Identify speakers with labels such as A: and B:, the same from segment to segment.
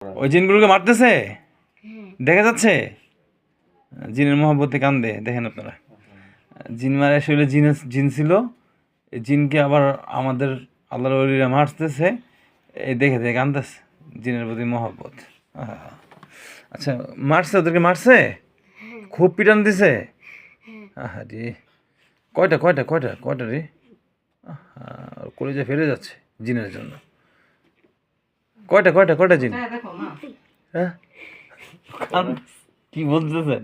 A: ওই জিনগুলোকে মারতেছে, দেখা যাচ্ছে জিনের মহব্বতে কান্দে। দেখেন আপনারা, জিন মারে আসলে জিন ছিল, এই জিনকে আবার আমাদের আল্লাহর ওলিরা মারতেছে, এই দেখে দেখে কান্দতেছে, জিনের প্রতি মহব্বত। আচ্ছা, মারছে, ওদেরকে মারছে, খুব পিটান দিছে। আহা রে, কয়টা কয়টা কয়টা কয়টা রে, কলেজে ফেলে যাচ্ছে জিনের জন্য। কয়টা কয়টা কয়টা জিন? হ্যাঁ, কি বলতেছেন,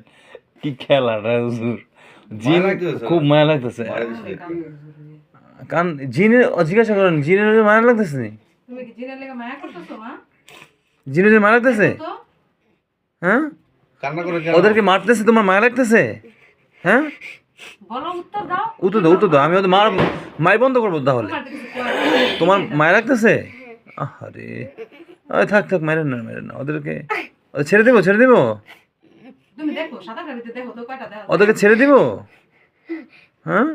A: কি খেলাটা হুজুর, জিন খুব মায়া লাগতেছে। কারণ জিনের জিজ্ঞাসা করেন, জিনের মায়া লাগতেছে নি? জিনের মায়া লাগতেছে? হ্যাঁ, ওদেরকে মারতেছে, তোমার মায়া লাগতেছে? হ্যাঁ, উত্তর দাও, উত্তর দাও। আমি ওদের মার বন্ধ করবো তাহলে। তোমার মায়া লাগতেছে? আরে থাক থাক, মেরেন না মেরেন না ওদেরকে, ছেড়ে দিব ছেড়ে দিব, ওদেরকে ছেড়ে দিব। হ্যাঁ,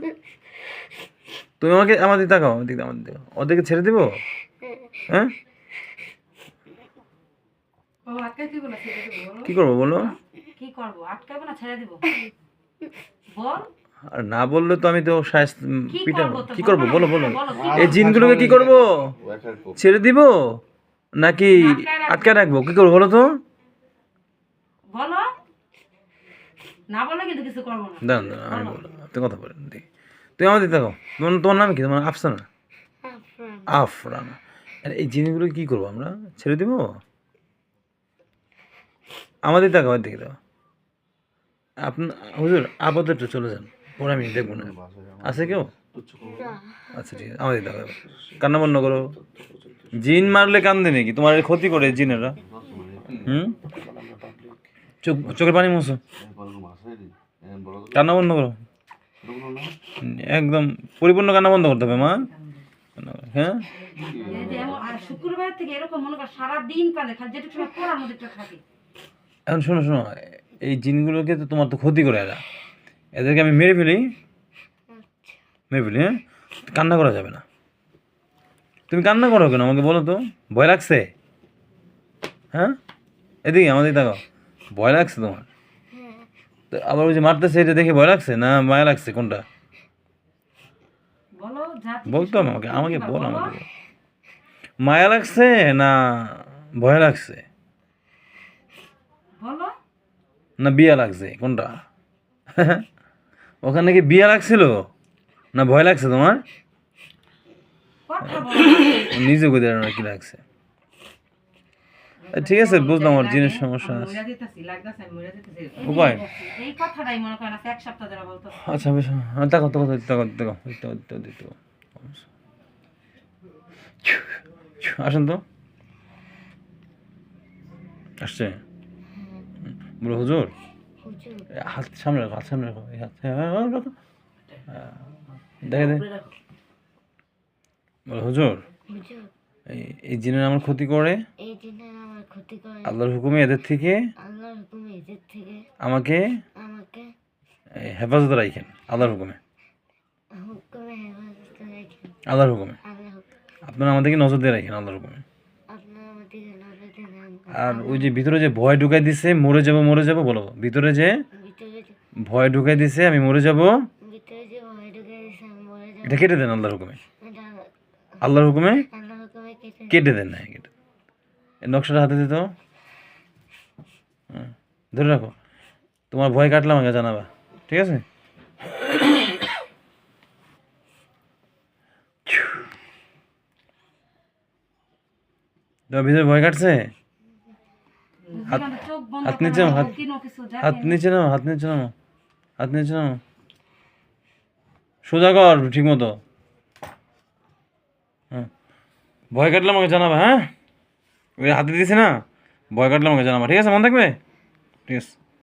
A: তুমি আমাকে আমার দিকে তাকাও, আমার দিকে, আমার দিকে, ওদেরকে ছেড়ে দিব। হ্যাঁ, কি করবো বলো? আর না বললে তো আমি তো পিটাবো। কি করবো বলো বলো? এই জিনগুলোকে কি করবো? ছেড়ে দিব নাকি আটকে রাখবো? কি করবো বলো তো? দাঁড়ান দাঁড়ান, আমি বলো, আপনি কথা বলেন। তুমি আমার দিকে তাকাও। তোমার নাম কি? তোমার আফসানা? আফরানা। এই জিনিসগুলো কি করবো আমরা? ছেড়ে দিব? আমাদের তাকাও, আমার দিকে দাও। আপনার হুজুর আপাতত একটু চলে যান, পরে আমি দেখবো না। আছে কেউ? আচ্ছা ঠিক আছে, আমাদের তাকাও। কান্না বন্ধ করো। জিন মারলে কান্দে নাকি? তোমার ক্ষতি করে জিনেরা। চোখের পানি মুছো, কান্না বন্ধ করো, একদম পরিপূর্ণ কান্না বন্ধ করতে হবে মা। হ্যাঁ, শুক্রবার থেকে এরকম মনে কর সারা দিন কালে খালি যেটুকু সময় পড়ার মধ্যে থাকে। এখন শোনো শোনো, এই জিনগুলোকে তো তোমার তো ক্ষতি করে এরা, এদেরকে আমি মেরে ফেলি, মেরে ফেলি। হ্যাঁ, কান্না করা যাবে না। তুমি কান্না করো কেন আমাকে বলো তো? ভয় লাগছে? হ্যাঁ, এদিকে আমাদের তাকাও। ভয় লাগছে তোমার? আবার ওই যে মারতেছে, এটা দেখে ভয় লাগছে না মায়া লাগছে, কোনটা বলতো আমাকে? আমাকে বল, আমাকে মায়া লাগছে না ভয় লাগছে না বিয়া লাগছে, কোনটা? ওখানে কি বিয়া লাগছিল না ভয় লাগছে তোমার? নিজে বুঝতে পারো না কি লাগছে। ঠিক আছে, বুঝলাম, আমার জিনিস সমস্যা আছে। উপায় আচ্ছা বেশ, দেখো দেখো দেখো দেখো দেখো, আসেন তো। আসছে, বলো হুজুর, হাত সামনে রাখো, হাত সামনে রাখো, এই হাত রাখো, দেখে দে। বলো হুজুর, এই জিনের আমার ক্ষতি করে, আল্লাহর হুকুমে এদের থেকে আমাকে হেফাজতে রাখেন। আল্লাহর হুকুমে, আল্লাহর হুকুমে আপনারা আমাদেরকে নজর দিয়ে রাখেন, আল্লাহর হুকুমে। আর ওই যে ভিতরে যে ভয় ঢুকাই দিছে, মরে যাব মরে যাব, বলো ভিতরে যে ভয় ঢুকাই দিছে আমি মরে যাব, এটা কেটে দেন আল্লাহর হুকুমে, আল্লাহর হুকুমে কেটে দেন। না কেটে, নকশাটা হাতে দিত, ধরে রাখো। তোমার ভয় কাটলে আমাকে জানাবা, ঠিক আছে? তোমার ভিতরে ভয় কাটছে? হাত নিচে নাও, হাত নিচে নাও, হাত নিচে নাও, হাত নিচে নাও, সোজা কর ঠিক মতো। হ্যাঁ, ভয় কাটলে আমাকে জানাবা। হ্যাঁ, ওই হাতে দিয়েছে না, ভয় কাটলে আমাকে জানাবা, ঠিক আছে? মনে থাকবে, ঠিক আছে?